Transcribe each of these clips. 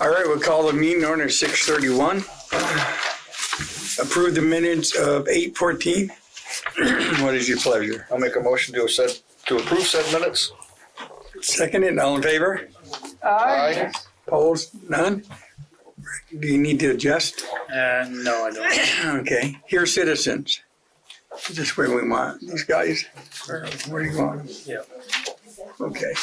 All right, we'll call the meeting order 6:31. Approve the minutes of 8:14. What is your pleasure? I'll make a motion to approve said minutes. Second it, all in favor? Aye. Opposed? None? Do you need to adjust? No, I don't. Okay, here citizens. Is this where we want these guys? Or where do you want them? Yeah. Okay.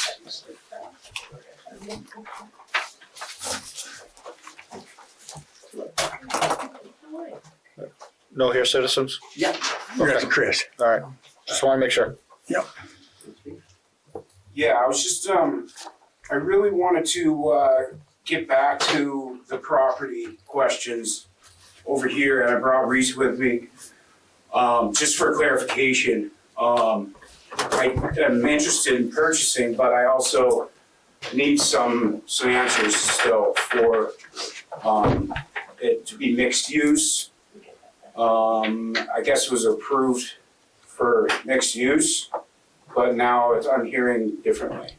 No here, citizens? Yeah. That's Chris. All right. Just want to make sure. Yep. Yeah, I was just, I really wanted to get back to the property questions over here, and I brought Reese with me, just for clarification. I am interested in purchasing, but I also need some answers still for it to be mixed use. I guess it was approved for mixed use, but now I'm hearing differently.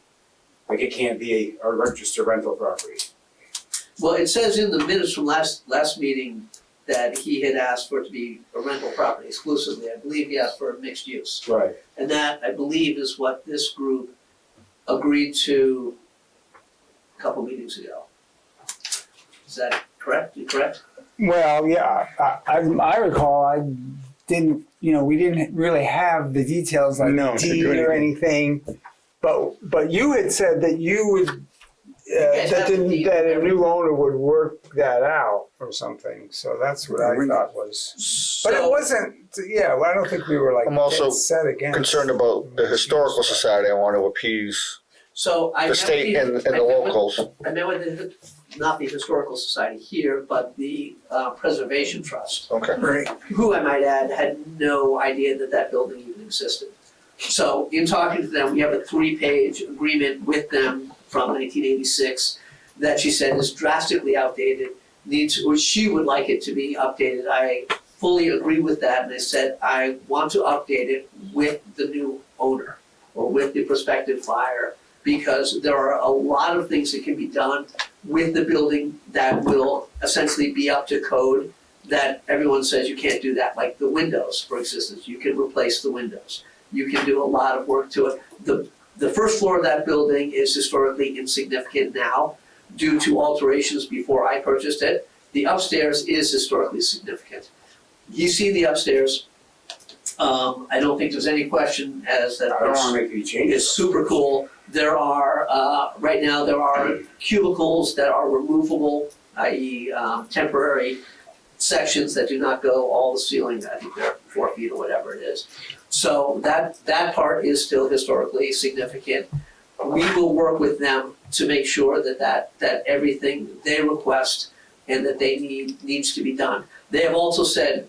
Like it can't be just a rental property. Well, it says in the minutes from last meeting that he had asked for it to be a rental property exclusively. I believe he asked for a mixed use. Right. And that, I believe, is what this group agreed to a couple meetings ago. Is that correct? You correct? Well, yeah, I recall I didn't, we didn't really have the details like No, deed to do or anything, but you had said that you would, guys have the deed. that a new owner would work that out or something, so that's what I thought was. But it wasn't, I don't think we were like I'm also dead set against. Concerned about the Historical Society. I want to appease So I the met state and the I met locals. I met with not the Historical Society here, but the Preservation Trust, Okay. Right. who I might add had no idea that that building even existed. So in talking to them, we have a 3-page agreement with them from 1986 that she said is drastically outdated, or she would like it to be updated. I fully agree with that, and I said I want to update it with the new owner or with the prospective buyer, because there are a lot of things that can be done with the building that will essentially be up to code that everyone says you can't do that, like the windows, for instance. You can replace the windows. You can do a lot of work to it. The first floor of that building is historically insignificant now due to alterations before I purchased it. The upstairs is historically significant. You see the upstairs. I don't think there's any question as that I don't want to make any changes. it's super cool. There are, right now, there are cubicles that are removable, i.e. Temporary sections that do not go all the ceiling. I think they're 4 feet or whatever it is. So that part is still historically significant. We will work with them to make sure that everything they request and that they need needs to be done. They have also said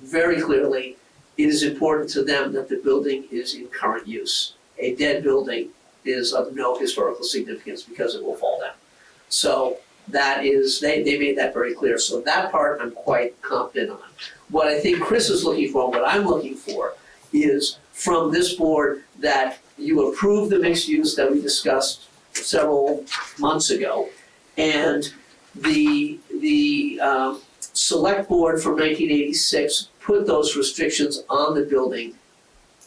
very clearly it is important to them that the building is in current use. A dead building is of no historical significance because it will fall down. So that is, they made that very clear. So that part I'm quite confident on. What I think Chris is looking for, what I'm looking for, is from this board that you approve the mixed use that we discussed several months ago, and the select board from 1986 put those restrictions on the building.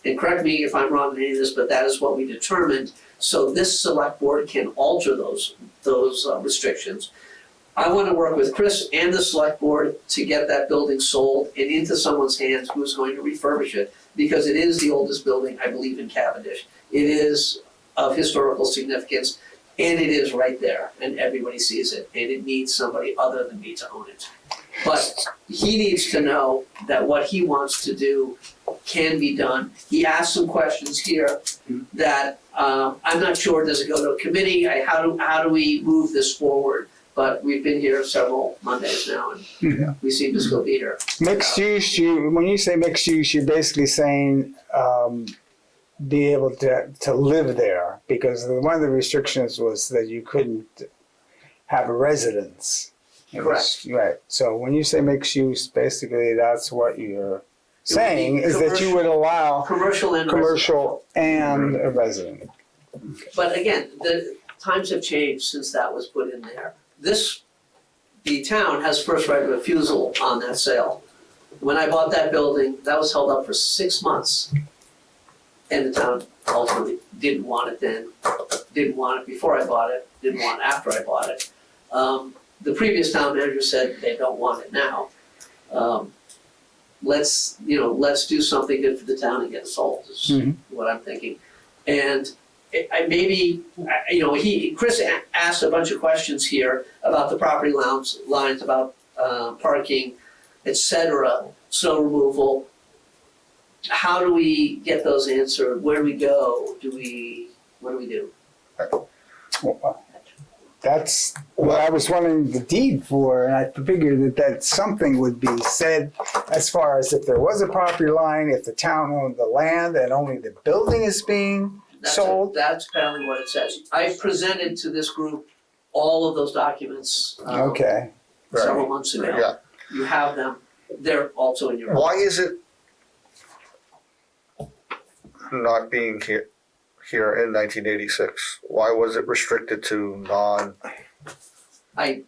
And correct me if I'm wrong in any of this, but that is what we determined. So this select board can alter those restrictions. I want to work with Chris and the select board to get that building sold and into someone's hands who's going to refurbish it, because it is the oldest building, I believe, in Cavendish. It is of historical significance, and it is right there, and everybody sees it, and it needs somebody other than me to own it. But he needs to know that what he wants to do can be done. He asked some questions here that I'm not sure, does it go to a committee? How do we move this forward? But we've been here several Mondays now, and we seem to still be here. Mixed use, when you say mixed use, you're basically saying be able to live there, because one of the restrictions was that you couldn't have a residence. Correct. Right. So when you say mixed use, basically that's what you're saying, is that you would allow Commercial and commercial and a resident. But again, the times have changed since that was put in there. the town has first right of refusal on that sale. When I bought that building, that was held up for 6 months. And the town ultimately didn't want it then, didn't want it before I bought it, didn't want it after I bought it. The previous town manager said they don't want it now. Let's do something good for the town and get it sold, is what I'm thinking. And Chris asked a bunch of questions here about the property lines, about parking, et cetera, snow removal. How do we get those answered? Where do we go? What do we do? Well, that's what I was wanting the deed for, and I figured that something would be said as far as if there was a property line, if the town owned the land and only the building is being sold. That's apparently what it says. I presented to this group all of those documents Okay. several months ago. Yeah. You have them. They're also in your. Why is it not being here in 1986? Why was it restricted to non? I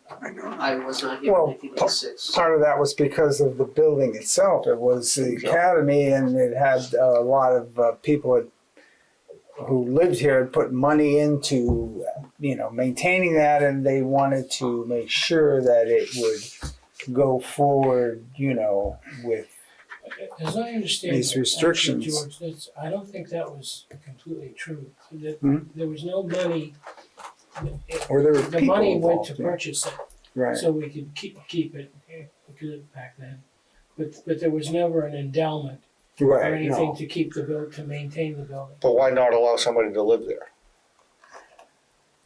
was not here in Well, 1986. Part of that was because of the building itself. It was the academy, and it had a lot of people who lived here had put money into, maintaining that, and they wanted to make sure that it would go forward, with. As I understand These it, restrictions. actually, George, I don't think that was completely true. Hmm? There was no money. Or there were The people money went involved, to yeah. purchase it, Right. so we could keep it, back then. But there was never an endowment or Right. anything No. to keep to maintain the building. But why not allow somebody to live there?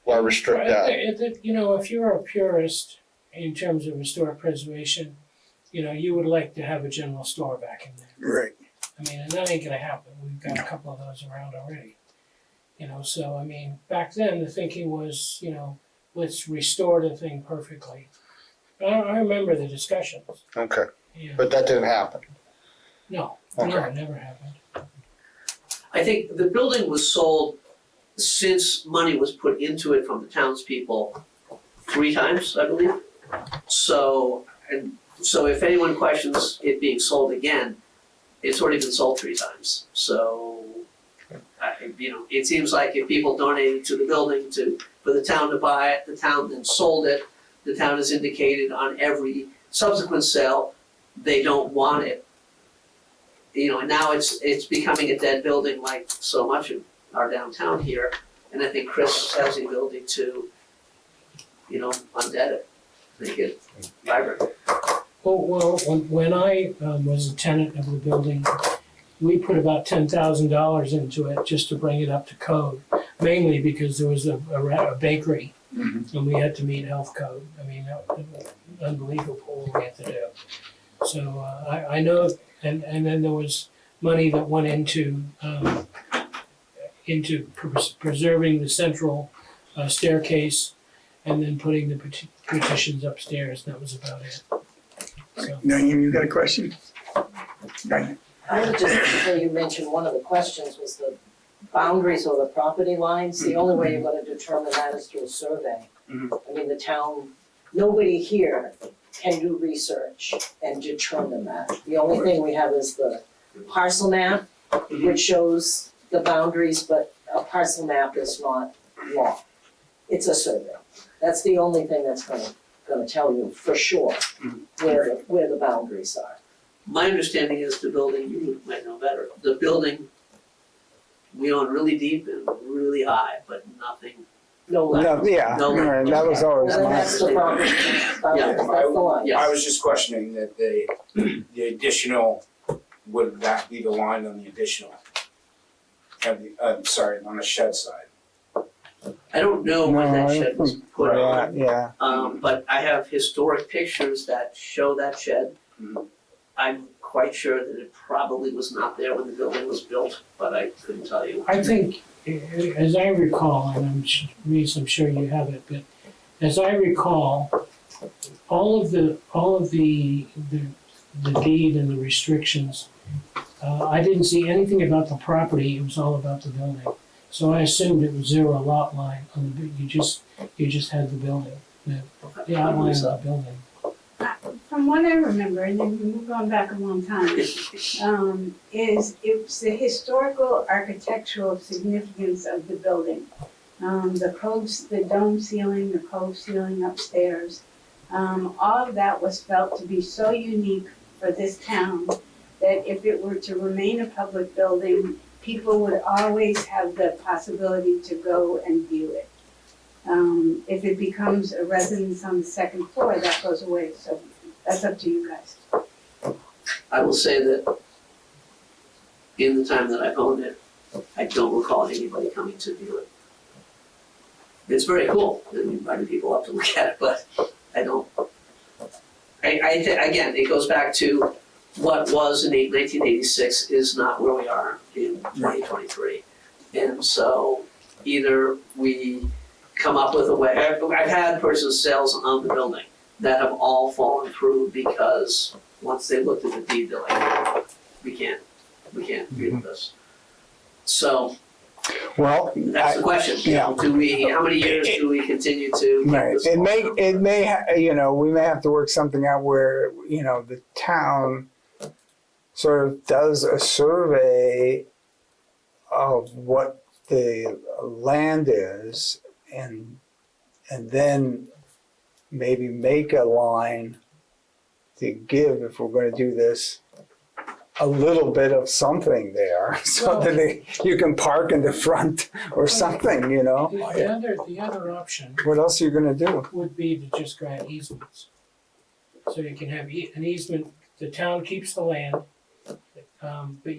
Why restrict that? If you're a purist in terms of historic preservation, you would like to have a general store back in there. Right. I mean, and that ain't gonna happen. We've got a couple of those around already. So I mean, back then the thinking was, let's restore the thing perfectly. I remember the discussions. Okay, Yeah. but that didn't happen. No, Okay. it never happened. I think the building was sold since money was put into it from the townspeople 3 times, I believe. So if anyone questions it being sold again, it's already been sold 3 times. So, it seems like if people donated to the building for the town to buy it, the town then sold it. The town has indicated on every subsequent sale, they don't want it. And now it's becoming a dead building like so much of our downtown here. And I think Chris has the ability to, undead it, make it vibrant. Well, when I was a tenant of the building, we put about $10,000 into it just to bring it up to code, mainly because there was a bakery and we had to meet health code. I mean, that was unbelievable what we had to do. So I know, and then there was money that went into preserving the central staircase and then putting the partitions upstairs. That was about it. So. Diane, you got a question? Diane? I would just, before you mentioned, one of the questions was the boundaries or the property lines. The only way you're gonna determine that is through a survey. I mean, the town, nobody here can do research and determine that. The only thing we have is the parcel map, which shows the boundaries, but a parcel map is not law. It's a survey. That's the only thing that's gonna tell you for sure where the boundaries are. My understanding is the building, you might know better, the building, we own really deep and really high, but nothing. No land. No, yeah, No. right, that was always And my. that's the property, boundaries, that's the line. Yeah. I was just questioning that the additional, would that be the line on the additional? On the shed side. I don't know when that shed was put on. Yeah. But I have historic pictures that show that shed. Mhm. I'm quite sure that it probably was not there when the building was built, but I couldn't tell you. I think, as I recall, and I'm sure you have it, but as I recall, all of the deed and the restrictions, I didn't see anything about the property. It was all about the building. So I assumed it was 0 lot line on the, you just had the building. The outline of the building. From what I remember, and then we're going back a long time, is it's the historical architectural significance of the building. The dome ceiling, the cove ceiling upstairs, all of that was felt to be so unique for this town that if it were to remain a public building, people would always have the possibility to go and view it. If it becomes a residence on the second floor, that goes away, so that's up to you guys. I will say that in the time that I've owned it, I don't recall anybody coming to view it. It's very cool, and inviting people up to look at it, but I don't. Again, it goes back to what was in 1986 is not where we are in 2023. And so either we come up with a way, I've had purchase sales on the building that have all fallen through because once they looked at the deed, they're like, we can't do this. So Well, that's the question. yeah. How many years do we continue to keep right. this It going? may, we may have to work something out where, the town sort of does a survey of what the land is and then maybe make a line to give, if we're going to do this, a little bit of something there so that you can park in the front or something, The other option What else are you going to do? would be to just grant easements. So you can have an easement, the town keeps the land, but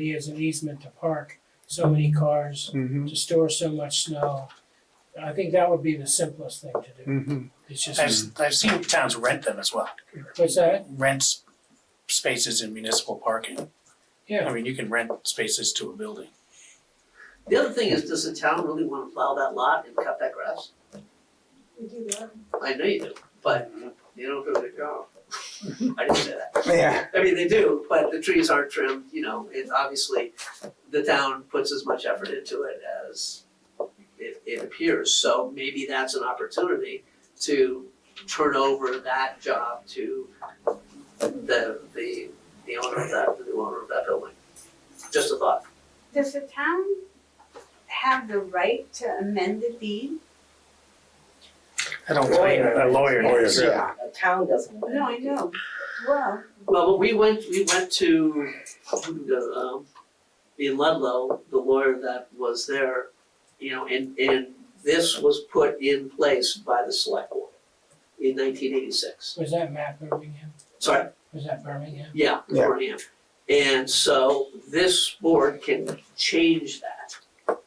he has an easement to park so many cars, Mm-hmm. to store so much snow. I think that would be the simplest thing to do. Mm-hmm. It's just, I've seen towns rent them as well. what's that? Rent spaces in municipal parking. I Yeah, mean, you can rent spaces to a building. The other thing is, does the town really want to plow that lot and cut that grass? We do that. I know you do, but you don't do a good job. I didn't say that. Yeah. I mean, they do, but the trees aren't trimmed, it's obviously, the town puts as much effort into it as it appears. So maybe that's an opportunity to turn over that job to the owner of that, the new owner of that building. Just a thought. Does the town have the right to amend the deed? I don't think a lawyer does. Yeah, a town doesn't. No, I know. Well, Well, but we went to, in Ludlow, the lawyer that was there, and this was put in place by the select board in 1986. was that Matt Birmingham? Sorry, Was that Birmingham? yeah, Yeah. Birmingham. And so this board can change that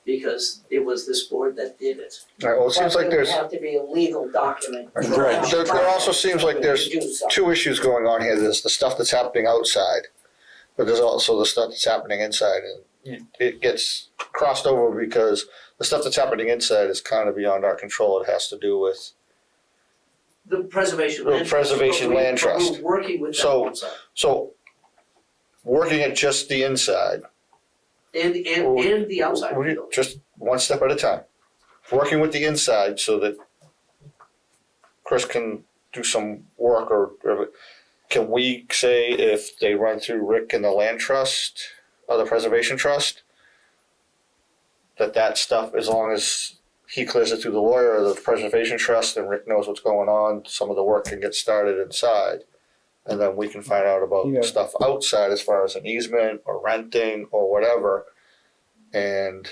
because it was this board that did it. All right, well, it seems like there's, It would have to be a legal document. Right. there also seems like there's Do so. two issues going on here. There's the stuff that's happening outside, but there's also the stuff that's happening inside. And it gets crossed over because the stuff that's happening inside is kind of beyond our control. It has to do with, The preservation The land. Preservation But Land Trust. We're working with that So- one side. so working at just the inside, And the outside. we- just one step at a time. Working with the inside so that Chris can do some work or can we say if they run through Rick and the land trust or the preservation trust, that stuff, as long as he clears it through the lawyer or the preservation trust and Rick knows what's going on, some of the work can get started inside. And then we can find out about Yeah. stuff outside as far as an easement or renting or whatever. And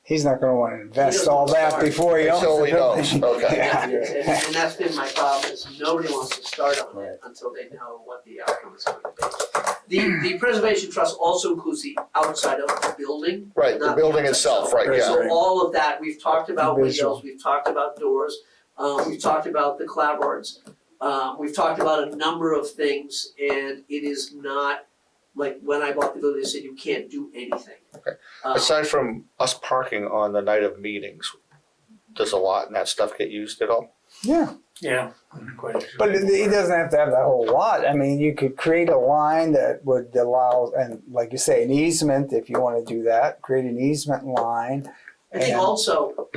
He's not going to want to invest doesn't all that start before he owns until the he knows, building. okay. Yeah. And that's been my problem, is nobody wants to start on it until they know what the outcome is going to be. The preservation trust also includes the outside of the building. Right, the not building outside. itself, right, yeah. So all of that, we've talked about Visual. windows, we've talked about doors, we've talked about the clapboards. We've talked about a number of things, and it is not, like, when I bought the building, they said you can't do anything. Okay. Um, Aside from us parking on the night of meetings, does a lot and that stuff get used at all? Yeah. Yeah, quite a few. But he doesn't have to have that whole lot. I mean, you could create a line that would allow, and like you say, an easement if you want to do that. Create an easement line. I think And- also,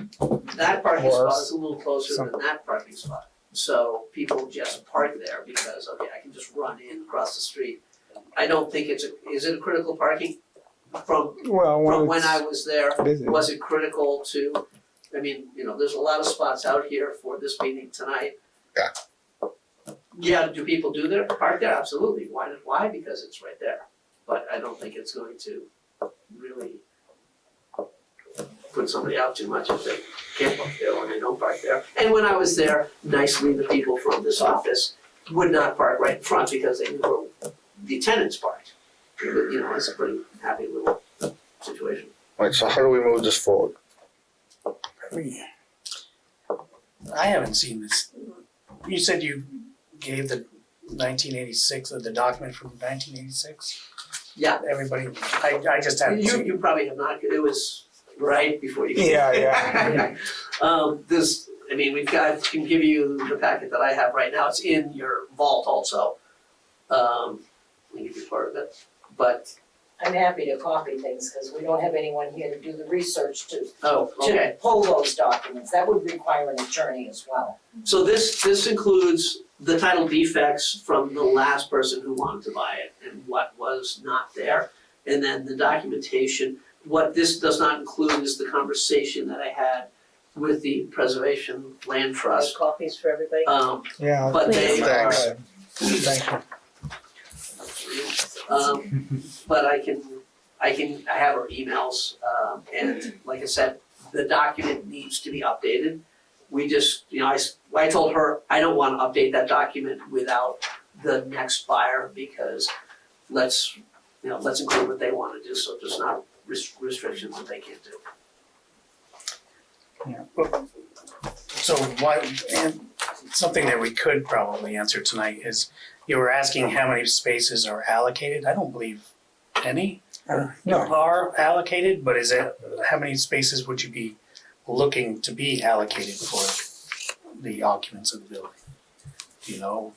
that parking Or spot is a little closer some- than that parking spot. So people just park there because, okay, I can just run in across the street. I don't think is it a critical parking? From Well, when I was there, busy. was it critical to, I mean, there's a lot of spots out here for this meeting tonight. Yeah. Yeah, do people park there? Absolutely. Why? Because it's right there. But I don't think it's going to really put somebody out too much if they can't park there or they don't park there. And when I was there, nicely, the people from this office would not park right in front because they knew where the tenants parked. It's a pretty happy little situation. Right, so how do we move this forward? I haven't seen this. You said you gave the 1986, or the document from 1986? Yeah. Everybody, I just haven't seen it. You probably have not, it was right before you came. Yeah. Can give you the packet that I have right now, it's in your vault also. Let me give you part of it, but, I'm happy to copy things, because we don't have anyone here to do the research to okay. pull those documents. That would require an attorney as well. So this includes the title defects from the last person who wanted to buy it and what was not there. And then the documentation. What this does not include is the conversation that I had with the Preservation Land There's Trust. copies for everybody. Yeah. But they are, Thanks. Thank you. but I have her emails, and like I said, the document needs to be updated. We just, I told her, I don't wanna update that document without the next buyer, because let's include what they wanna do, so there's not restrictions that they can't do. So and something that we could probably answer tonight is, you were asking how many spaces are allocated. I don't believe any No, are allocated, but how many spaces would you be looking to be allocated for the occupants of the building? Do you know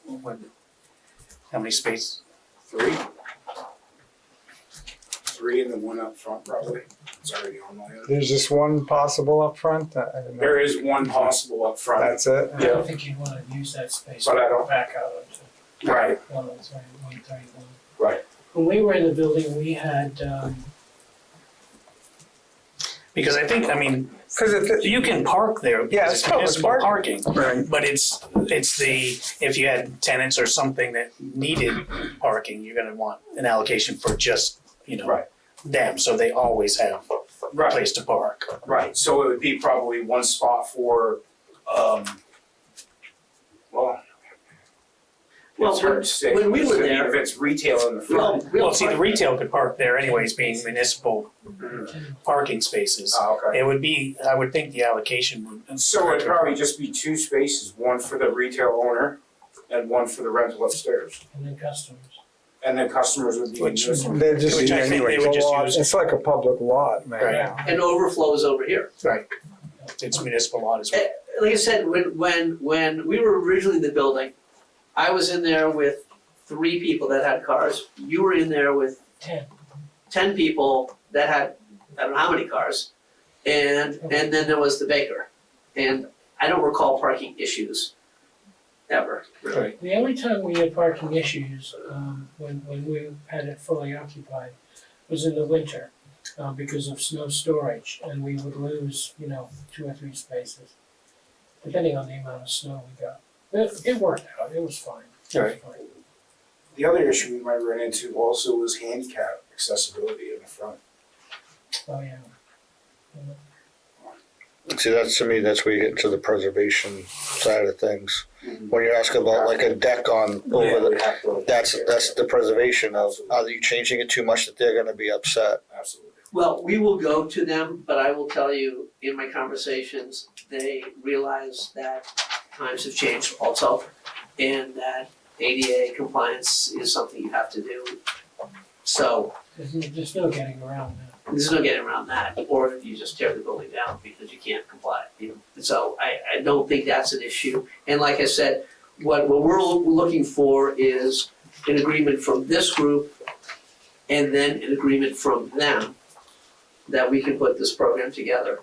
how many spaces? 3. 3 and then 1 up front probably. It's already on my end. there's just one possible up front. I don't know. There is one possible up front. That's it. I don't think you'd wanna use that space. But I don't- Back out onto Right, 131. right. When we were in the building, we had, Because Because you can park there. Yeah, because it's public municipal parking. Right. But it's if you had tenants or something that needed parking, you're gonna want an allocation for just, Right. them, so they always have a Right, place to park. right. So it would be probably one spot for, Well, it's hard to say. when we were So there- if it's retail in the front. Well, see, the retail could park there anyways, being municipal parking spaces. Oh, okay. It would be, I would think the allocation would. So it'd probably just be 2 spaces, one for the retail owner and one for the rental upstairs. and then customers. And then customers would be in Which- this one. they're just Which I think they would just use. It's like a public lot, man. Right. And overflows over here. Right. It's municipal lot as well. Like I said, when we were originally in the building, I was in there with 3 people that had cars. You were in there with 10 people that had, I don't know how many cars. And then there was the baker. And I don't recall parking issues ever, really. Right. The only time we had parking issues, when we had it fully occupied, was in the winter, because of snow storage, and we would lose, 2 or 3 spaces, depending on the amount of snow we got. It worked out, it was fine. It was Right. fine. The other issue we might run into also was handicap accessibility in the front. Oh, yeah. See, that's where you get into the preservation side of things. Mhm. When you ask about like a deck on over we the, have to- that's the preservation of, are you changing it too much that they're gonna be upset? Absolutely. Well, we will go to them, but I will tell you, in my conversations, they realize that times have changed also, and that ADA compliance is something you have to do. So, There's no getting around that. there's no getting around that, or you just tear the building down because you can't comply, So I don't think that's an issue. And like I said, what we're looking for is an agreement from this group and then an agreement from them that we can put this program together.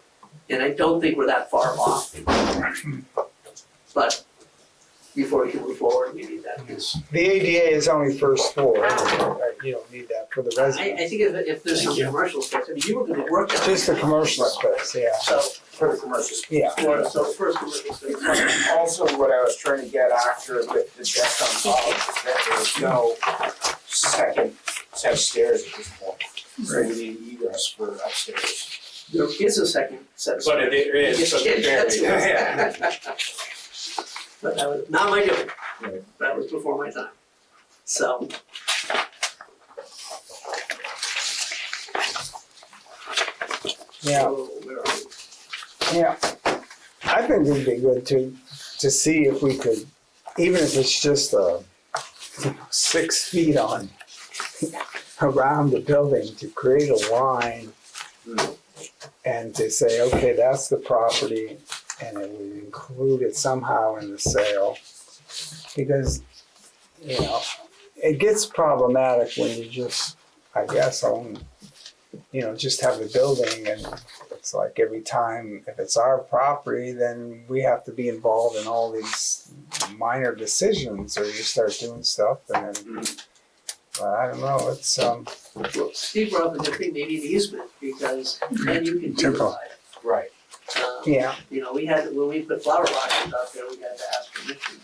And I don't think we're that far off. But is. The ADA is only first floor, you don't need that for the I residents. think if there's some Thank you. commercial space, I mean, you were gonna work on. Just the commercial space, yeah, So, For the commercial space. yeah. so first commercial space. Also, what I was trying to get after with the deck on top is that there's no second set of stairs at this point. So we need egress for upstairs. There is a second set of. But it is, so Yes, there that's you go. it. Yeah. But that was not my doing, Right. that was before my time. So, Yeah. so where are we? Yeah, I think it'd be good to see if we could, even if it's just 6 feet on around the building, to create a line and to say, okay, that's the property, and it would include it somehow in the sale. Because, you know, it gets problematic when you just, I guess, own, you know, just have the building, and it's like every time, if it's our property, then we have to be involved in all these minor decisions, or you start doing stuff, and then, I don't know, it's, Well, Steve brought up a good thing, maybe an easement, because then you can Temple. divide. Right. yeah, You know, we had, when we put flower boxes out there, we had to ask permission.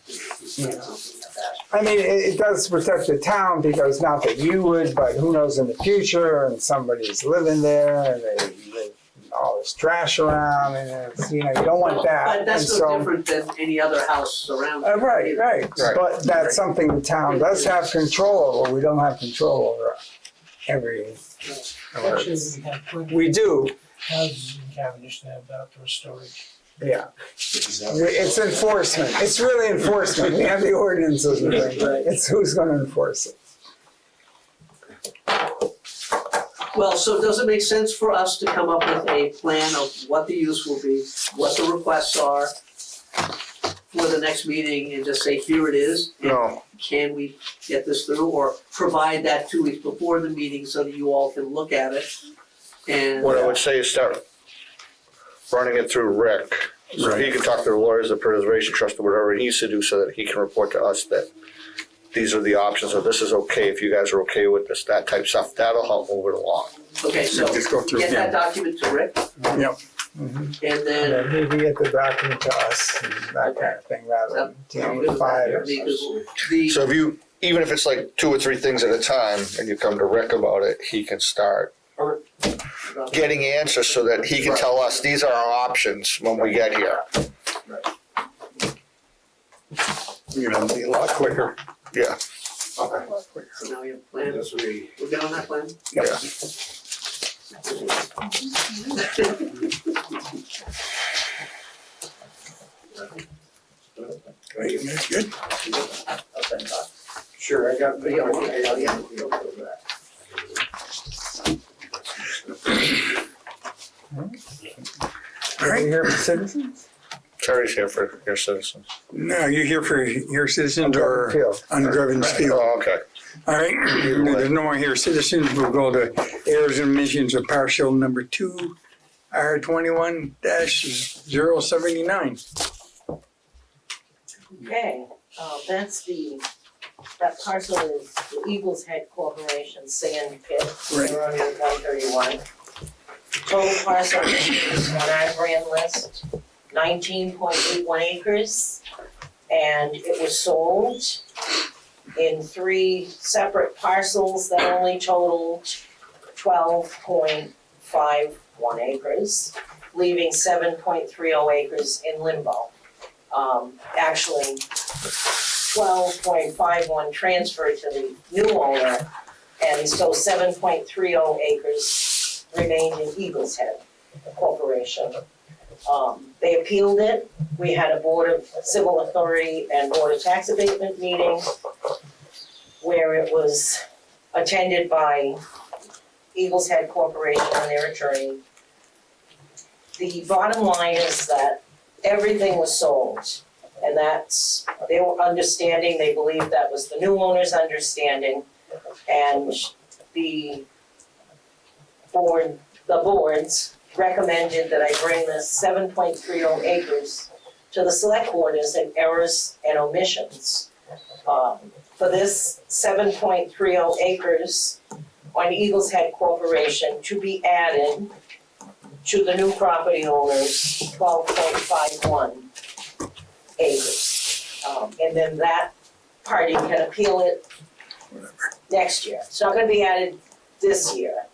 If we put something, we had to ask. I mean, it does protect the town, because not that you would, but who knows in the future, and somebody's living there, and they leave all this trash around, and it's, you know, you don't want that, But and that's no so. different than any other house around. Right, right, Right. but that's something the town does have control over, we don't have control over every. Actually, we have plenty We do, houses in Cavendish that have outdoor storage. yeah. It's enforcement. It's really enforcement. We have the ordinances and things. It's who's going to enforce it. Well, so does it make sense for us to come up with a plan of what the use will be, what the requests are for the next meeting, and just say, here it is? and No, Can we get this through, or provide that 2 weeks before the meeting so that you all can look at it? And what I would say is start running it through Rick, so he can talk to the lawyers, the preservation trust, or whatever he needs to do, so that he can report to us that these are the options, or this is okay, if you guys are okay with this, that type of stuff, that'll help move it along. Okay, so Just go through get that again. document to Rick, Yep. and And then then maybe get the document to us and that kind of thing, rather than dealing with fires. the, So if you, even if it's like 2 or 3 things at a time, and you come to Rick about it, he can start getting answers so that he can tell us, these are our options when we get here. You're gonna be a lot quicker. Yeah, Okay. so now we have a plan, That's what we. we're good on that plan? yeah. Right, that's good. I'll send it off. Sure, I got. But yeah, we'll go over that. Are you here for citizens? Terry's here for your citizens. No, you here for your citizens or Field. on Grevens Field? Oh, okay. All right, there's no more here citizens, we'll go to errors and omissions of partial number 2, R21-079. Okay, that's that parcel is the Eagles Head Corporation sand pit, Right. they're on Route 131. Total parcel is on our grand list, 19.81 acres. And it was sold in 3 separate parcels that only totaled 12.51 acres, leaving 7.30 acres in limbo. Actually, 12.51 transferred to the new owner, and so 7.30 acres remained in Eagles Head Corporation. They appealed it. We had a Board of Civil Authority and Board of Tax Abatement meeting where it was attended by Eagles Head Corporation and their attorney. The bottom line is that everything was sold, and that's, they were understanding, they believed that was the new owner's understanding, and the boards recommended that I bring this 7.30 acres to the select board as an errors and omissions. for this 7.30 acres on Eagles Head Corporation to be added to the new property owners 12.51 acres. And then that party can appeal it next year. It's not gonna be added this year,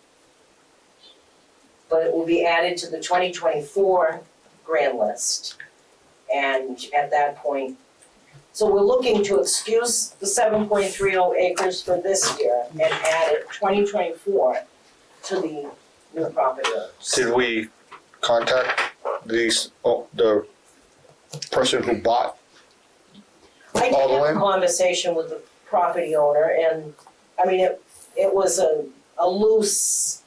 but it will be added to the 2024 grand list. And at that point, so we're looking to excuse the 7.30 acres for this year and add it 2024 to the new property owners. Did we contact the person who bought? I did all the have a way? conversation with the property owner, and, I mean, it was a loose,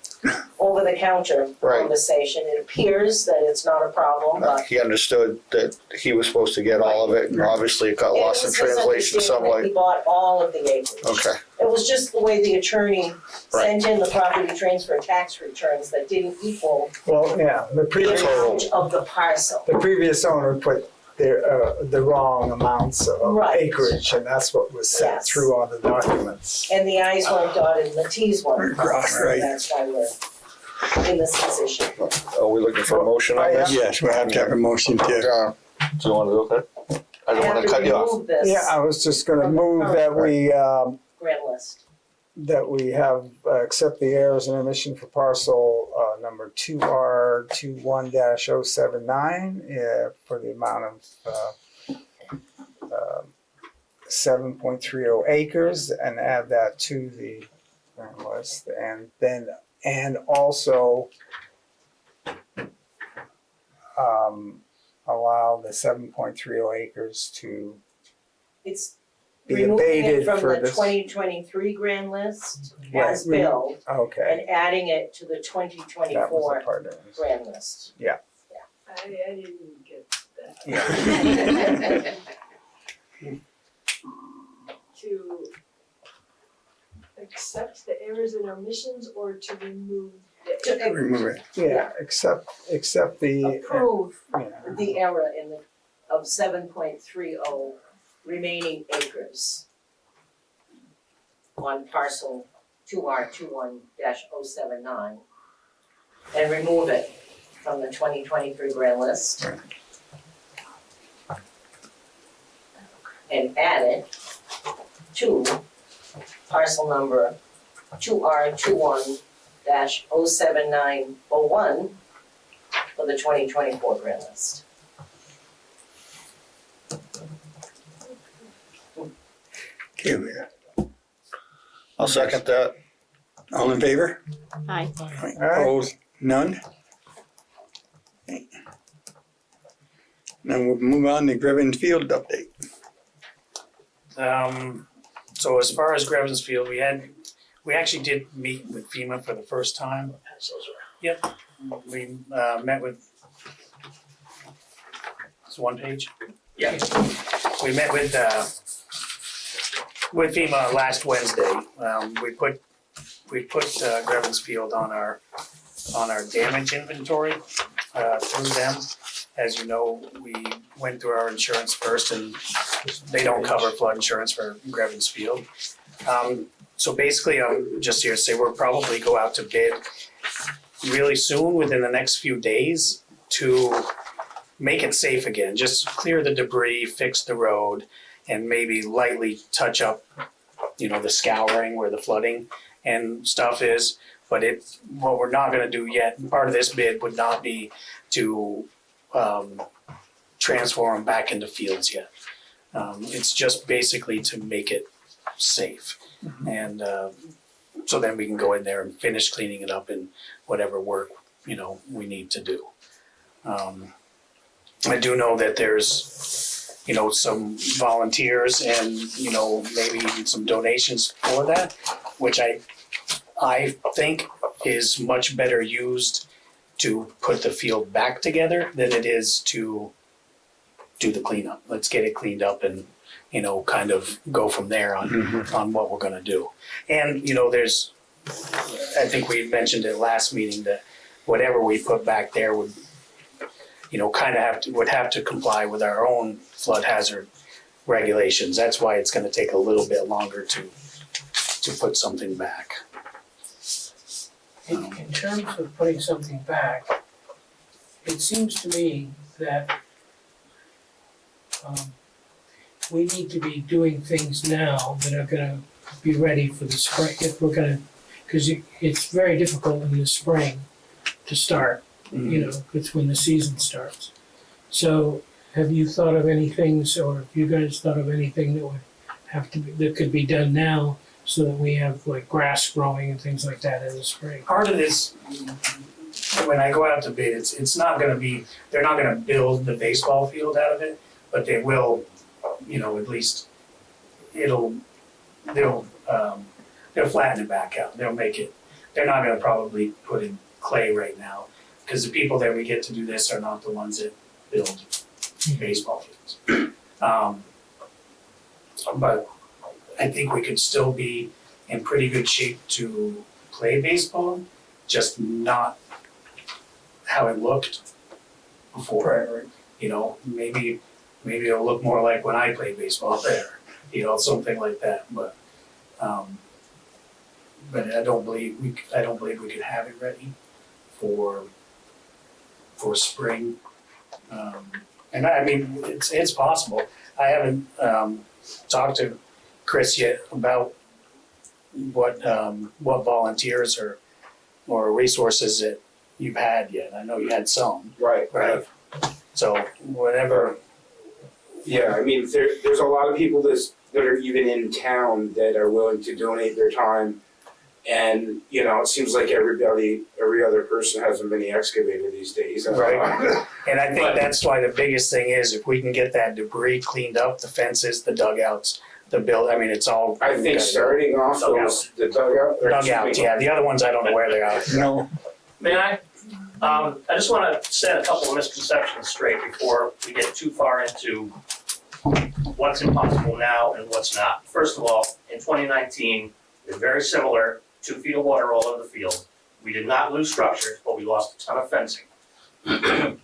over-the-counter Right. conversation. It appears that it's not a problem, but He understood that he was supposed to get all of it, and obviously it got lost in translation some He way. bought all of the acreage. Okay, It was just the way the attorney Right. sent in the property transfer tax returns that didn't equal Well, yeah, the the previous, amount of the parcel. the previous owner put the wrong amounts of Right. acreage, and that's what was sent Yes. through on the documents. And the I's weren't dotted and the T's weren't crossed, so Right. that's why we're in this position. are we looking for a motion on this? Yes, we'll have to have a motion to, Do you wanna do that? I don't wanna cut you off. have to remove this Yeah, I was just gonna move that we, grand list. that we have, accept the errors and omission for parcel, number 2R21-079, for the amount of, 7.30 acres, and add that to the grand list, and then, and also, allow the 7.30 acres to It's be removing it abated from for the this. 2023 grand list Right. as billed Okay, and adding it to the that was 2024 the part of it. grand list. I didn't get that. Yeah. To accept the errors and omissions or to remove the To remove it. Yeah, except the, approve yeah. the error in the, of 7.30 remaining acres on parcel 2R21-079 and remove it from the 2023 grand list. And add it to parcel number 2R21-07901 for the 2024 grand list. okay, I'll second that. all in favor? Aye. right. Opposed? None? Okay. Now we'll move on to Grevin Field update. So as far as Grevens Field, we actually did meet with FEMA for the first time. Yep, we met with, it's one page? Yeah. We met with FEMA last Wednesday. We put Grevens Field on our damage inventory through them. As you know, we went through our insurance first, and they don't cover flood insurance for Grevens Field. So basically, I'm just here to say we'll probably go out to bid really soon, within the next few days, to make it safe again. Just clear the debris, fix the road, and maybe lightly touch up, the scouring where the flooding and stuff is. But what we're not gonna do yet, part of this bid would not be to transform them back into fields yet. It's just basically to make it safe. And so then we can go in there and finish cleaning it up and whatever work, we need to do. I do know that there's, some volunteers and, maybe even some donations for that, which I think is much better used to put the field back together than it is to do the cleanup. Let's get it cleaned up and, kind of go from there on what we're gonna do. And, I think we mentioned it last meeting that whatever we put back there would, would have to comply with our own flood hazard regulations. That's why it's gonna take a little bit longer to put something back. In terms of putting something back, it seems to me that we need to be doing things now that are gonna be ready for the spring, if we're gonna, because it's very difficult in the spring to start, you know, it's when the season starts. So have you thought of any things, or have you guys thought of anything that would have to be, that could be done now so that we have like grass growing and things like that in the spring? Part of this, when I go out to bid, it's not gonna be, they're not gonna build the baseball field out of it, but they will, you know, at least they'll flatten it back out, they'll make it, they're not gonna probably put in clay right now, because the people that we get to do this are not the ones that build baseball fields. But I think we could still be in pretty good shape to play baseball, just not how it looked before. Right. You know, maybe it'll look more like when I played baseball there, you know, something like that, but I don't believe we could have it ready for spring. And I mean, it's possible. I haven't talked to Chris yet about what volunteers or resources that you've had yet. I know you had some, Right. right? So whatever. Yeah, I mean, there's a lot of people that are even in town that are willing to donate their time. And, you know, it seems like every other person has a mini excavator these days. Right. And I think that's why the biggest thing is if we can get that debris cleaned up, the fences, the dugouts, the build, I mean, it's all. I think starting off those, the dugout. Dugouts, yeah, the other ones I don't know where they are. No, May I? I just want to set a couple of misconceptions straight before we get too far into what's impossible now and what's not. First of all, in 2019, it's very similar, 2 feet of water all over the field. We did not lose structures, but we lost a ton of fencing. The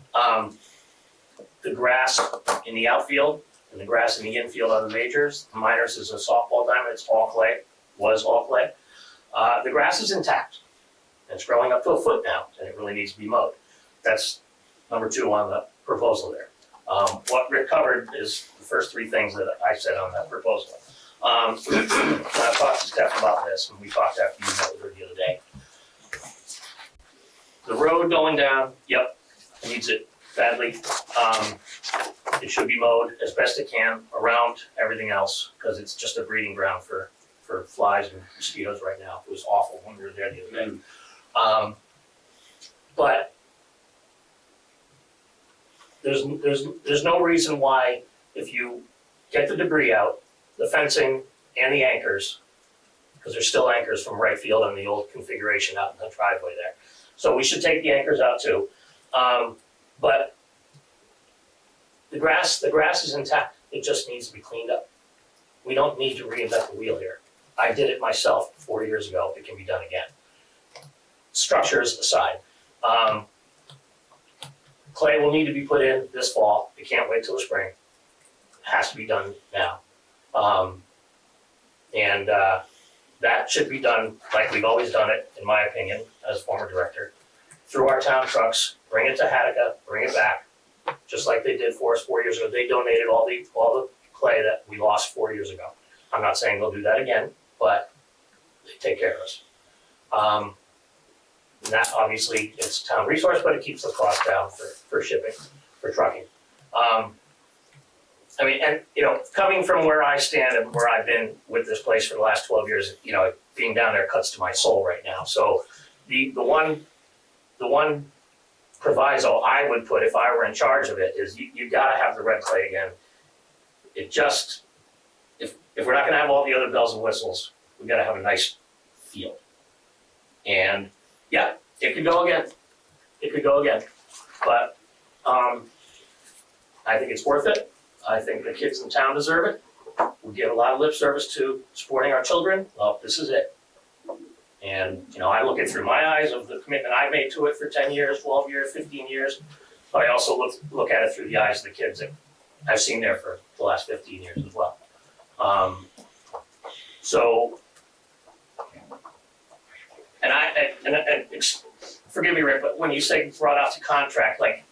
grass in the outfield and the grass in the infield are the majors. The minors is a softball diamond, it's all clay, was all clay. The grass is intact. It's growing up to a foot now, and it really needs to be mowed. That's number 2 on the proposal there. What Rick covered is the first 3 things that I said on that proposal. I talked to Steph about this, and we talked after you met with her the other day. The road going down, yep, needs it badly. It should be mowed as best it can around everything else, because it's just a breeding ground for flies and mosquitoes right now. It was awful when we were there the other day. But there's no reason why, if you get the debris out, the fencing and the anchors, because there's still anchors from right field on the old configuration out in the driveway there. So we should take the anchors out too. But the grass is intact. It just needs to be cleaned up. We don't need to reinvent the wheel here. I did it myself 4 years ago. It can be done again. Structures aside. Clay will need to be put in this fall. It can't wait till the spring. It has to be done now. That should be done like we've always done it, in my opinion, as former director, through our town trucks, bring it to Hattica, bring it back, just like they did for us 4 years ago. They donated all the clay that we lost 4 years ago. I'm not saying they'll do that again, but they take care of us. And that obviously it's town resource, but it keeps the cost down for shipping, for trucking. I mean, and you know, coming from where I stand and where I've been with this place for the last 12 years, you know, being down there cuts to my soul right now. So the one proviso I would put if I were in charge of it is you gotta have the red clay again. It just, if we're not gonna have all the other bells and whistles, we gotta have a nice field. And yeah, it could go again. It could go again. But I think it's worth it. I think the kids in town deserve it. We give a lot of lip service to supporting our children. Well, this is it. And, you know, I look it through my eyes of the commitment I made to it for 10 years, 12 years, 15 years. But I also look at it through the eyes of the kids that, I've seen there for the last 15 years as well. So, forgive me, Rick, but when you say brought out to contract, like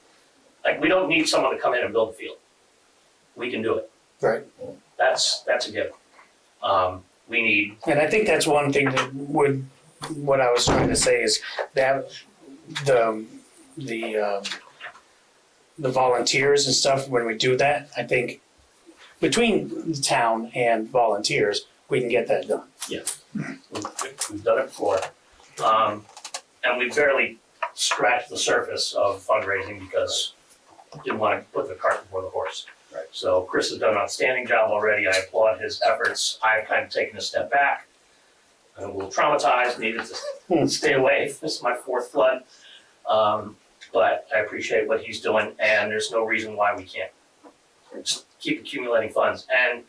we don't need someone to come in and build a field. We can do it. Right. That's a given. We need, And I think that's one thing that what I was trying to say is that the volunteers and stuff, when we do that, I think between the town and volunteers, we can get that done. we've done it before. And we barely scratched the surface of fundraising because didn't want to put the cart before the horse. Right. So Chris has done an outstanding job already. I applaud his efforts. I've kind of taken a step back. I'm a little traumatized, needed to stay away. This is my fourth flood. But I appreciate what he's doing, and there's no reason why we can't just keep accumulating funds. And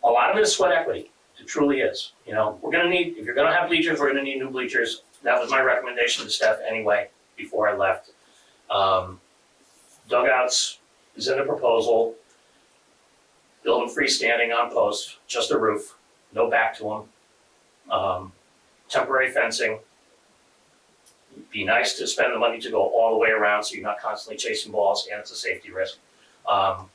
a lot of it is sweat equity. It truly is. You know, we're gonna need, if you're gonna have bleachers, we're gonna need new bleachers. That was my recommendation to Steph anyway, before I left. Dugouts is in the proposal. Build them freestanding on post, just a roof, no back to them. Temporary fencing. Be nice to spend the money to go all the way around so you're not constantly chasing balls, and it's a safety risk. And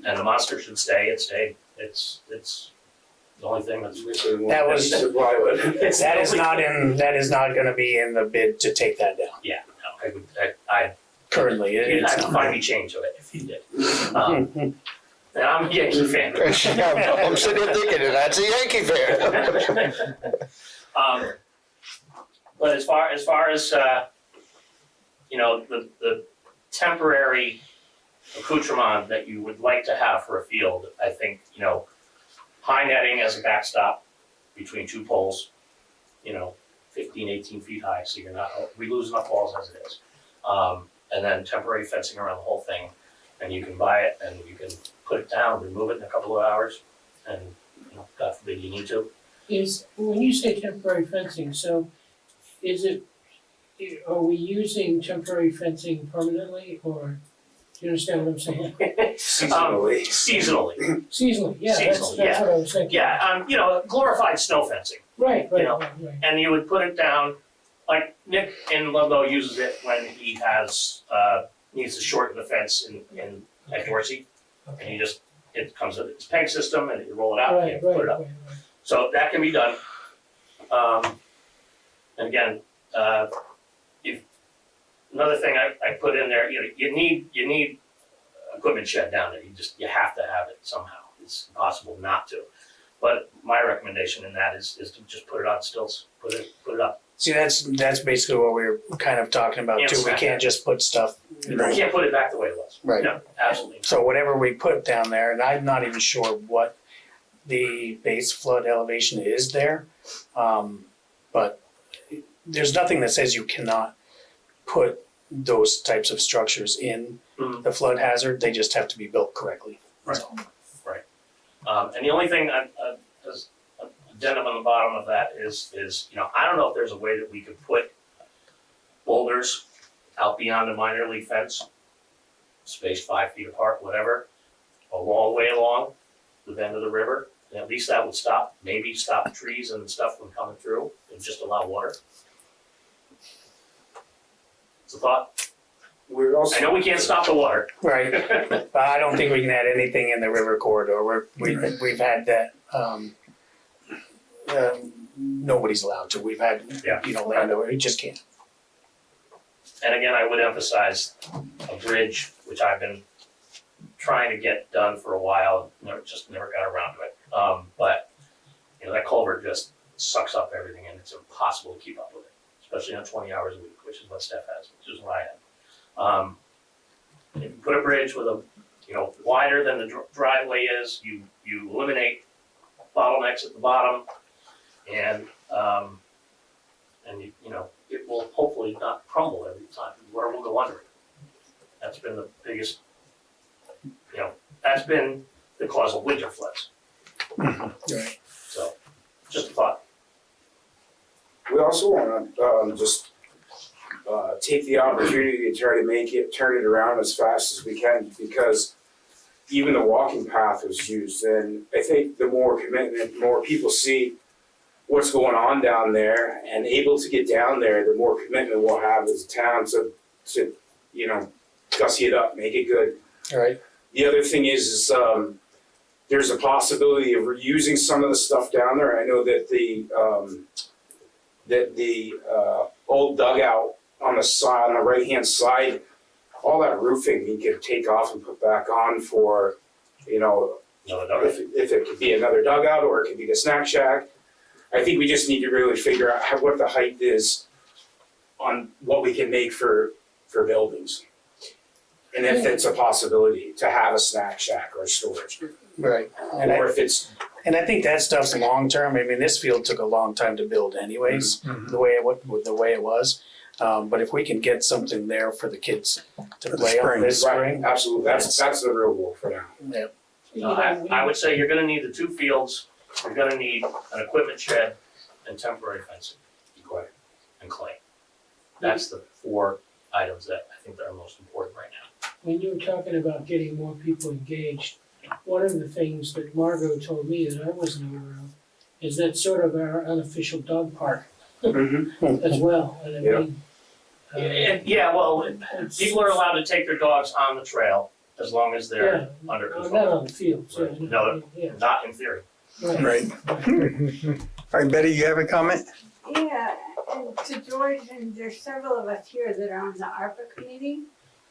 the monster should stay. It stayed. It's the only thing that's. That was that is not going to be in the bid to take that down. Yeah, no, I Currently, you'd it's have to find me change of it if you did. And I'm a Yankee fan. I'm sitting here thinking, that's a Yankee fan. But as far as you know, the temporary accoutrement that you would like to have for a field, I think, you know, high netting as a backstop between two poles, you know, 15, 18 feet high, so we lose enough balls as it is. And then temporary fencing around the whole thing, and you can buy it and you can put it down, remove it in a couple of hours, and, you know, God forbid you need to. When you say temporary fencing, so are we using temporary fencing permanently, or do you understand what I'm saying? Seasonally. Seasonally, Seasonally, yeah, that's Seasonally, what I was thinking. yeah, you know, glorified snow fencing. Right, you know, right. And you would put it down, like Nick in Ludlow uses it when he has, needs to shorten the fence at Dorsey. And Okay. you just, it comes with its peg system and you roll it out and Right, you put it up. right. So that can be done. And again, another thing I put in there, you know, you need equipment shed down there. You have to have it somehow. It's impossible not to. But my recommendation in that is to just put it on stilts, put it up. See, that's basically what we were kind of talking about too. We can't just put stuff. You can't put it back the way it was. Right. No, absolutely. So whatever we put down there, and I'm not even sure what the base flood elevation is there, but there's nothing that says you cannot put those types of structures in the flood hazard. They just have to be built correctly. Right. Right. And the only thing as addendum on the bottom of that is, you know, I don't know if there's a way that we could put boulders out beyond the minor league fence, spaced 5 feet apart, whatever, all the way along the bend of the river. And at least that would maybe stop trees and stuff from coming through and just allow water. It's a thought. We're also. I know we can't stop the water. Right. But I don't think we can add anything in the river corridor. We've had that. Nobody's allowed to. We've had land over. You just can't. And again, I would emphasize a bridge, which I've been trying to get done for a while, never got around to it. But you know, that culvert just sucks up everything, and it's impossible to keep up with it, especially on 20 hours a week, which is what Steph has, which is what I have. If you put a bridge with wider than the driveway is, you eliminate bottlenecks at the bottom, and you know, it will hopefully not crumble every time. Water will go under it. That's been the biggest, you know, that's been the cause of winter floods. Right. So, just a thought. We also want to just take the opportunity to try to turn it around as fast as we can, because even the walking path was used, and I think the more commitment, more people see what's going on down there and able to get down there, the more commitment we'll have as a town to gussy it up, make it good. All right. The other thing is there's a possibility of reusing some of the stuff down there. I know that the old dugout on the right-hand side, all that roofing he could take off and put back on for, Another dugout. if it could be another dugout or it could be the snack shack. I think we just need to really figure out what the height is on what we can make for buildings. And if it's a possibility to have a snack shack or storage, Right. or if it's, And I think that stuff's long-term. I mean, this field took a long time to build anyways, the way it was. But if we can get something there for the kids to For the play on spring. this right, spring. absolutely, that's the real goal for now. Yeah. I would say you're gonna need the 2 fields, you're gonna need an equipment shed and temporary fencing Clay. and clay. That's the 4 items that I think that are most important right now. When you were talking about getting more people engaged, one of the things that Margot told me that I wasn't aware of is that sort of our unofficial dog park as well. And I Yeah. mean, Yeah, well, it's- people are allowed to take their dogs on the trail as long as they're under Not control, on the fields, yeah. Right. No. Yeah, not in theory. Right. All right, Betty, you have a comment? Yeah, and to George, and there's several of us here that are on the ARPA committee.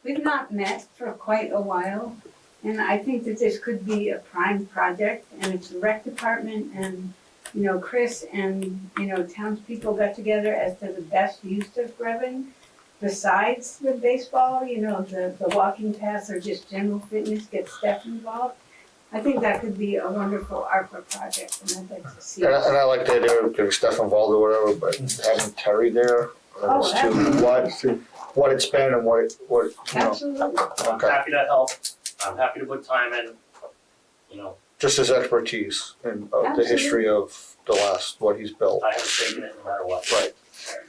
We've not met for quite a while, and I think that this could be a prime project, and if the rec department and, Chris and, townspeople got together as to the best use of Grevin, besides the baseball, the walking paths or just general fitness, get Steph involved. I think that could be a wonderful ARPA project, and I'd like to see And it. I like the idea of getting Steph involved or whatever, but having Terry there Oh, as to what it's been and what Absolutely. I'm Okay. happy to help, I'm happy to put time in, just his expertise and the history of the last, what he's built. I haven't taken it no matter what. Right.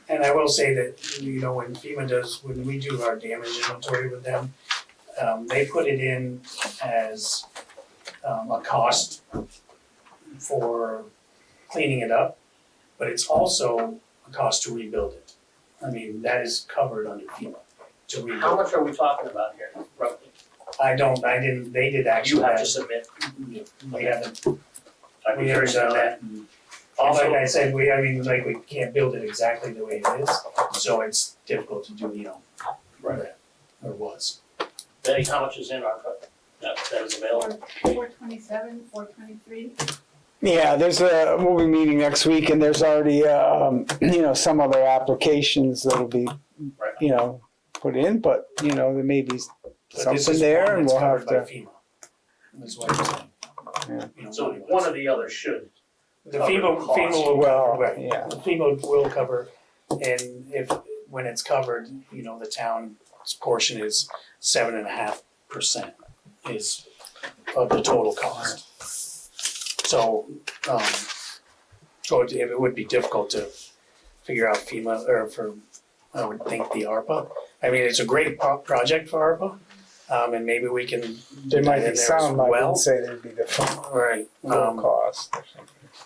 And I will say that, when FEMA when we do our damage inventory with them, they put it in as a cost for cleaning it up, but it's also a cost to rebuild it. I mean, that is covered under FEMA to rebuild. How much are we talking about here, roughly? They did actually. You have to submit. We haven't, I'd be we haven't curious done about that. Like I said, we can't build it exactly the way it is, so it's difficult to do, Right. or was. Betty, how much is in our cut that is available? 427, 423. Yeah, we'll be meeting next week, and there's already, some other applications that'll be, Right. put in, but, there may be But this something is there, one and that's we'll have covered by to. FEMA. That's what I'm saying. Yeah. So one or the other should. The cover FEMA, the cost. FEMA will Well, cover, right, yeah. the FEMA will cover, and when it's covered, the town's portion is 7.5% is of the total cost. So, it would be difficult to figure out FEMA, I would think the ARPA. I mean, it's a great project for ARPA, and maybe we can do There that might in be there as some, I well. would say there'd be the full Right, cost.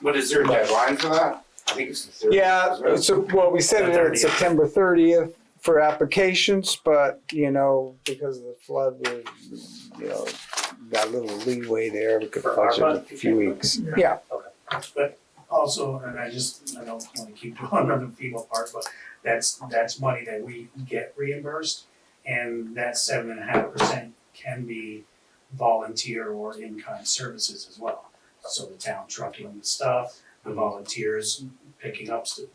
But is there a deadline for that? I think it's the 30th. Yeah, isn't it? so, well, we said The it at 30th. September 30th for applications, but, because of the flood, we, got a little leeway there, we could For budget ARPA, a few weeks. Yeah, But also, and I don't wanna keep going on the FEMA part, but that's money that we get reimbursed. And that 7.5% can be volunteer or in-kind services as well. So the town trucking the stuff, the volunteers picking up stuff,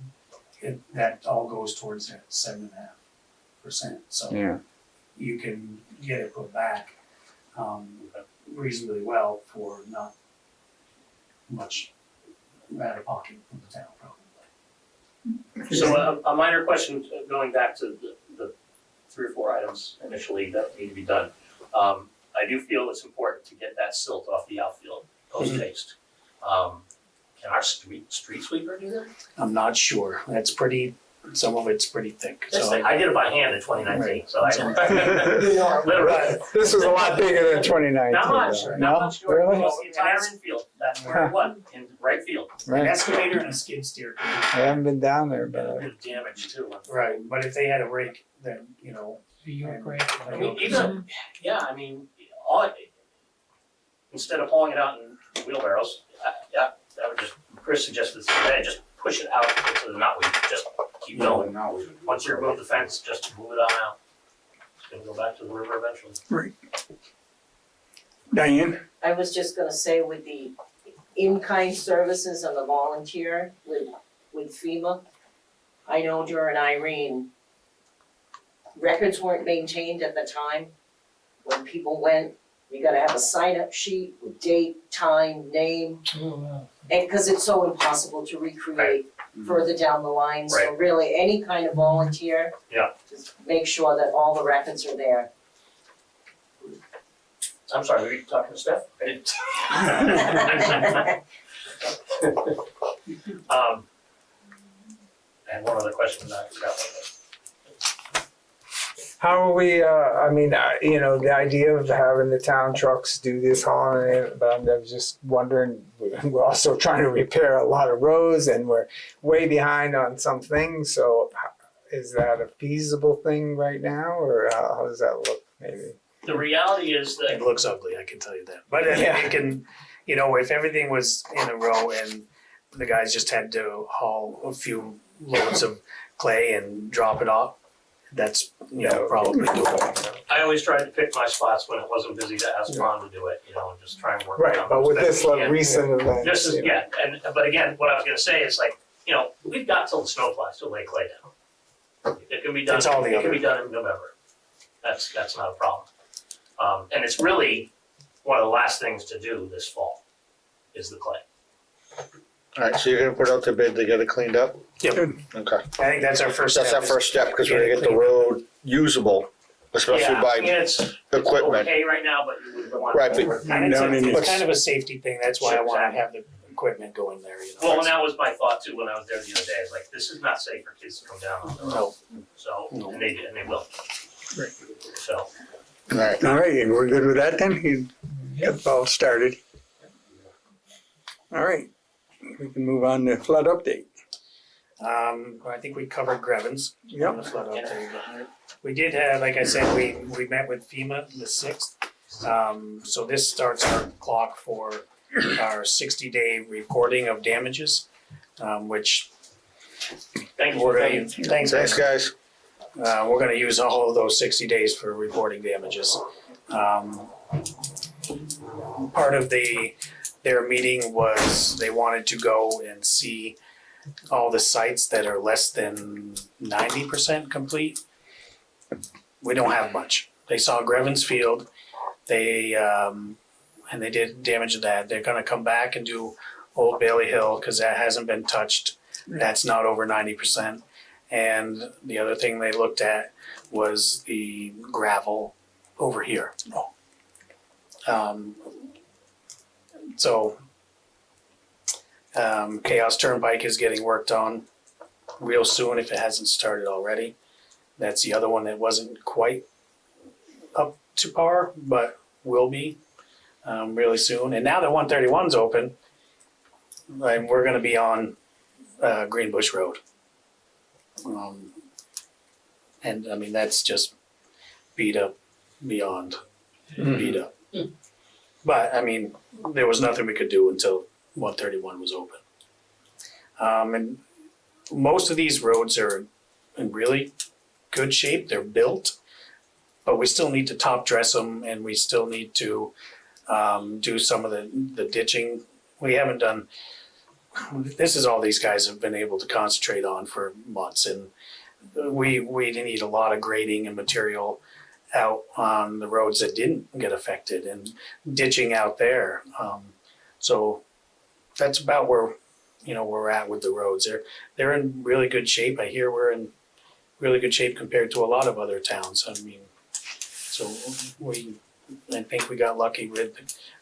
that all goes towards that 7.5%. So yeah. you can get it put back, reasonably well for not much out of pocket from the town, probably. So a minor question, going back to the 3 or 4 items initially that need to be done. I do feel it's important to get that silt off the outfield post-haste. Can our street sweeper do that? I'm not sure. That's pretty some of it's pretty thick, This so. thing, I did it by hand in 2019, so I Right. literally. This was a lot bigger than 2019. Not much, though. not No? much, George, Really? almost the entire infield, that's where it was, in right field. An Right. excavator and a skid steer. I haven't been down there, A but bit of damage too. Right, but if they had a rake, then, The York rake. I mean, even, yeah, I mean, instead of hauling it out in wheelbarrows, yeah, that would just, Chris suggested this today, just push it out into the knotweed, just keep going. Now we- Once you remove the fence, just move it on out. It's gonna go back to the river eventually. Diane? I was just gonna say with the in-kind services and the volunteer with FEMA, I know during Irene, records weren't maintained at the time. When people went, you gotta have a sign-up sheet with date, time, name, Oh, wow. and, cause it's so impossible to recreate further down the line, so Right. really, any kind of volunteer. Yeah. Just make sure that all the records are there. I'm sorry, were you talking to Steph? I didn't. I had one other question that I forgot. how are we, I mean, the idea of having the town trucks do this hauling it, but I was just wondering, we're also trying to repair a lot of roads and we're way behind on some things, so is that a feasible thing right now, or how does that look, maybe? The reality is it that, looks ugly, I can tell you that. But Yeah. it can, if everything was in a row and the guys just had to haul a few loads of clay and drop it off, that's, probably doable. I always tried to pick my spots when it wasn't busy to ask Ron to do it, and just try and work around Right, but those with things. this like Yeah. recent event. This is, yeah, but again, what I was gonna say is like, we've got till the snow flies to lay clay down. It can be done, It's all the it can other- be done in November. That's not a problem. And it's really one of the last things to do this fall, is the clay. Alright, so you're gonna put out the bid to get it cleaned up? Yep. Okay, I think that's our first step. that's our is- first step, cause we're gonna get the road usable, especially Yeah, I by mean, it's equipment. okay right now, but you would want. Right, but- And Down in it's kind of a safety thing, that's why I Sure, wanna exactly. have the equipment going there, Well, and that was my thought too when I was there the other day, is like, this is not safe for kids to come down on the road. No, So, No. and they will. Right. So, Alright, All right, and we're good with that then? You got the ball started. All right, we can move on to flood update. I think we covered Grevens. on Yep. the flood update, but we did have, like I said, we met with FEMA the 6th. So this starts our clock for our 60-day recording of damages, which thank you. we're gonna use. Thanks, thanks guys. guys. We're gonna use all of those 60 days for reporting damages. Part of their meeting was they wanted to go and see all the sites that are less than 90% complete. We don't have much. They saw Grevens Field, and they did damage to that. They're gonna come back and do Old Bailey Hill, cause that hasn't been touched. That's not over 90%. And the other thing they looked at was the gravel over here. Chaos Turnpike is getting worked on real soon if it hasn't started already. That's the other one that wasn't quite up to par, but will be really soon. And now that 131's open, we're gonna be on Greenbush Road. And I mean, that's just beat up beyond beat up. But I mean, there was nothing we could do until 131 was open. And most of these roads are in really good shape. They're built, but we still need to top dress them, and we still need to do some of the ditching. We haven't done. This is all these guys have been able to concentrate on for months, and we need a lot of grading and material out on the roads that didn't get affected and ditching out there. So that's about where we're at with the roads. They're in really good shape. I hear we're in really good shape compared to a lot of other towns. I mean, so I think we got lucky with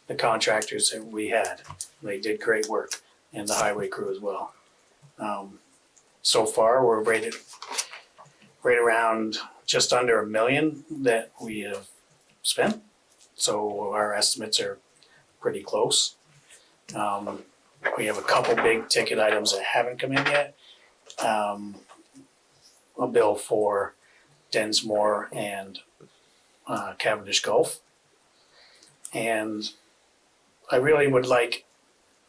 the contractors that we had. They did great work, and the highway crew as well. so far, we're right around just under $1 million that we have spent. So our estimates are pretty close. We have a couple big ticket items that haven't come in yet. A bill for Densmore and Cavendish Gulf. And I really would like,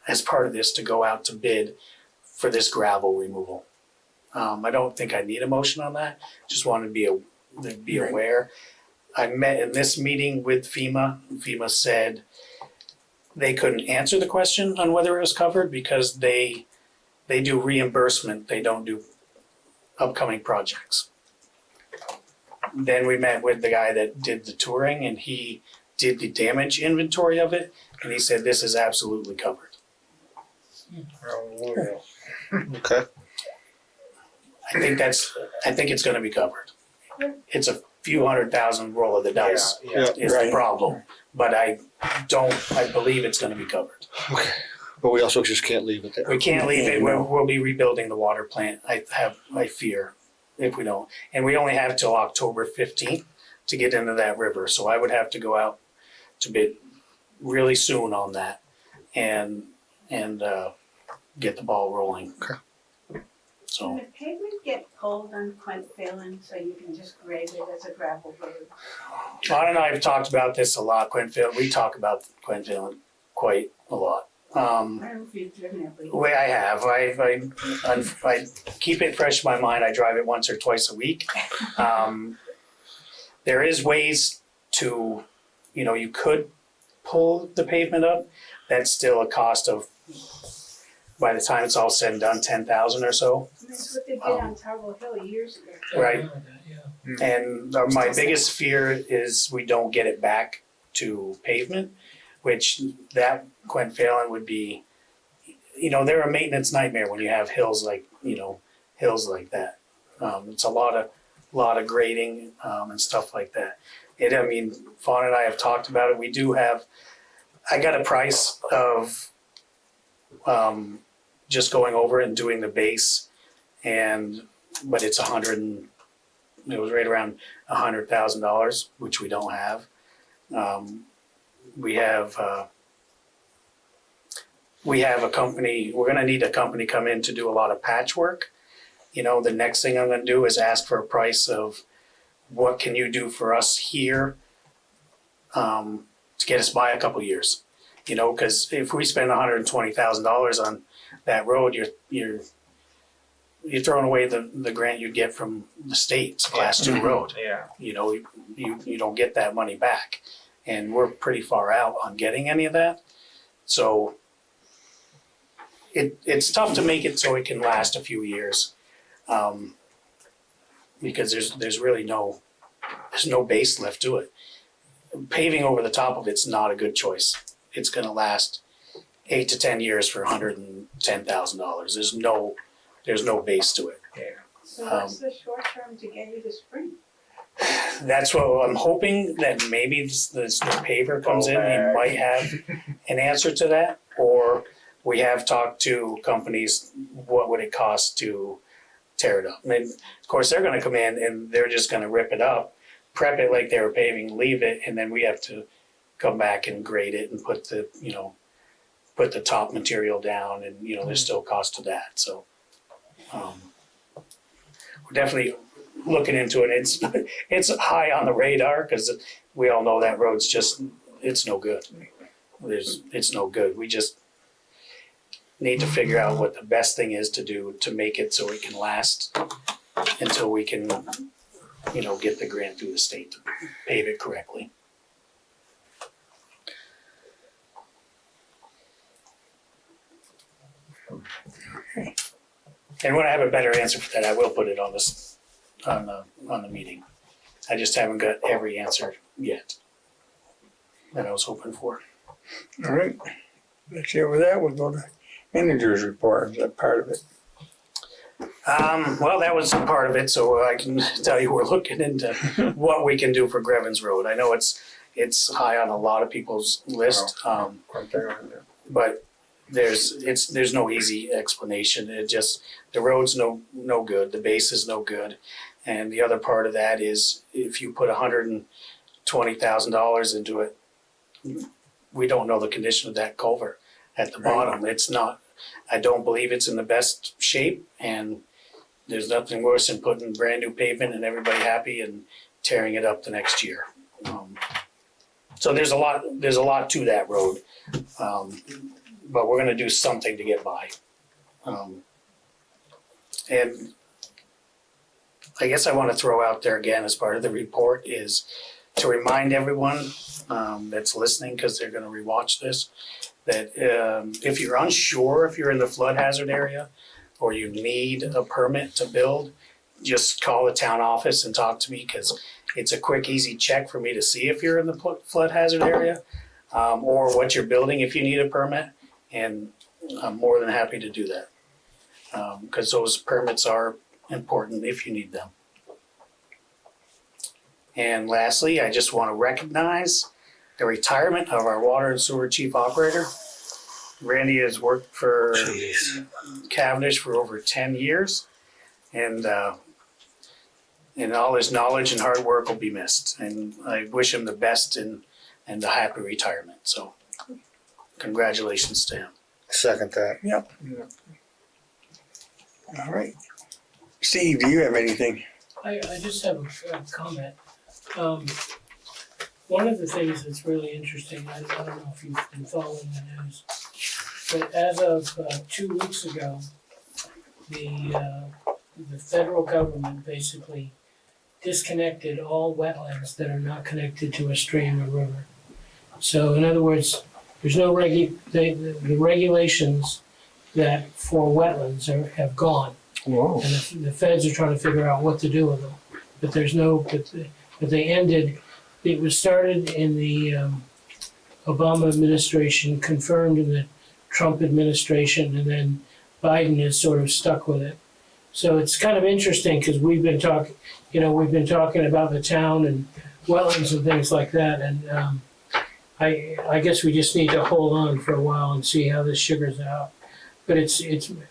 as part of this, to go out to bid for this gravel removal. I don't think I need a motion on that, just wanted to be aware. I met in this meeting with FEMA. FEMA said they couldn't answer the question on whether it was covered because they do reimbursement, they don't do upcoming projects. Then we met with the guy that did the touring and he did the damage inventory of it and he said this is absolutely covered. Okay. I think it's gonna be covered. It's a few $100,000 roll of the dice is the problem, but I believe it's gonna be covered. Okay. But we also just can't leave it there. We can't leave it, we'll be rebuilding the water plant, I fear, if we don't. And we only have till October 15th to get into that river, so I would have to go out to bid really soon on that and get the ball rolling. Okay. Can So, the pavement get pulled on Quint Phelan so you can just grade it as a gravel road? Ron and I have talked about this a lot, we talk about Quinn Phelan quite a lot. I don't know if you've driven it, but Way I have, I keep it fresh in my mind, I drive it once or twice a week. There is ways to, you could pull the pavement up, that's still a cost of, by the time it's all said and done, 10,000 or so. that's what they did on Tarble Hill years ago. Right. And my biggest fear is we don't get it back to pavement, which that Quinn Phelan would be, they're a maintenance nightmare when you have hills like that. It's a lot of grading and stuff like that. Fawn and I have talked about it. We do have, I got a price of just going over and doing the base but it's it was right around $100,000, which we don't have. We have a company, we're gonna need a company come in to do a lot of patchwork. The next thing I'm gonna do is ask for a price of what can you do for us here to get us by a couple years. Because if we spend $120,000 on that road, you're throwing away the grant you'd get from the state. It's a class 2 road. Yeah. You don't get that money back. And we're pretty far out on getting any of that. So it's tough to make it so it can last a few years. Because there's really no base left to it. Paving over the top of it's not a good choice. It's gonna last 8 to 10 years for $110,000. There's no base to it. So what's the short term to get you to spring? That's what I'm hoping, that maybe this paver comes in, he might have an answer to that. Or we have talked to companies, what would it cost to tear it up? Of course, they're gonna come in and they're just gonna rip it up, prep it like they were paving, leave it, and then we have to come back and grade it and put the top material down, and there's still cost to that. So we're definitely looking into it. It's high on the radar because we all know that road's it's no good. It's no good. We just need to figure out what the best thing is to do to make it so it can last until we can get the grant through the state to pave it correctly. And when I have a better answer for that, I will put it on the meeting. I just haven't got every answer yet that I was hoping for. All right. Let's hear with that. We'll go to manager's report. Is that part of it? Well, that was part of it, so I can tell you we're looking into what we can do for Grevens Road. I know it's high on a lot of people's list, but there's no easy explanation. It just, the road's no good, the base is no good. And the other part of that is if you put $120,000 into it, we don't know the condition of that culvert at the bottom. It's not, I don't believe it's in the best shape, and there's nothing worse than putting brand new pavement and everybody happy and tearing it up the next year. So there's a lot to that road, but we're gonna do something to get by. And I guess I wanna throw out there again as part of the report is to remind everyone that's listening, because they're gonna rewatch this, that if you're unsure if you're in the flood hazard area or you need a permit to build, just call the town office and talk to me, because it's a quick, easy check for me to see if you're in the flood hazard area or what you're building if you need a permit, and I'm more than happy to do that because those permits are important if you need them. And lastly, I just want to recognize the retirement of our water and sewer chief operator. Randy has worked for Cavendish for over 10 years, and all his knowledge and hard work will be missed. And I wish him the best and a happy retirement. So congratulations to him. Second that. Yep. All right. Steve, do you have anything? I just have a comment. One of the things that's really interesting, I don't know if you've been following the news, but as of 2 weeks ago, the federal government basically disconnected all wetlands that are not connected to a stream or river. So in other words, there's no the regulations that for wetlands have gone. Whoa. And the feds are trying to figure out what to do with them. But there's no, but they ended, it was started in the Obama administration, confirmed in the Trump administration, and then Biden has sort of stuck with it. So it's kind of interesting because we've been talking about the town and wetlands and things like that. And I guess we just need to hold on for a while and see how this sugars out. But it's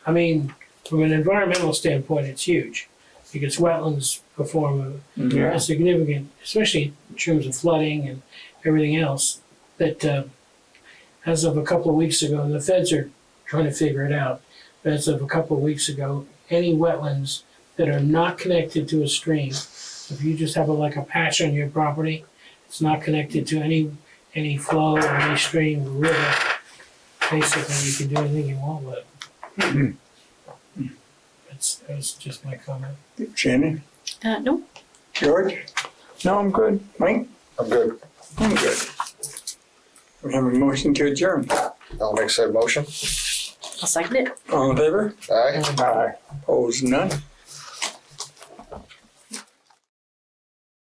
I mean, from an environmental standpoint, it's huge because wetlands perform a significant, especially in terms of flooding and everything else, that as of a couple of weeks ago, and the feds are trying to figure it out, but as of a couple of weeks ago, any wetlands that are not connected to a stream, if you just have like a patch on your property, it's not connected to any flow or any stream or river, basically you can do anything you want with it. That's just my comment. Shannon? No. George? No, I'm good. Mike? I'm good. I'm good. We have a motion to adjourn. I'll make said motion. I'll second it. All in favor? Aye. Aye. Opposed, none?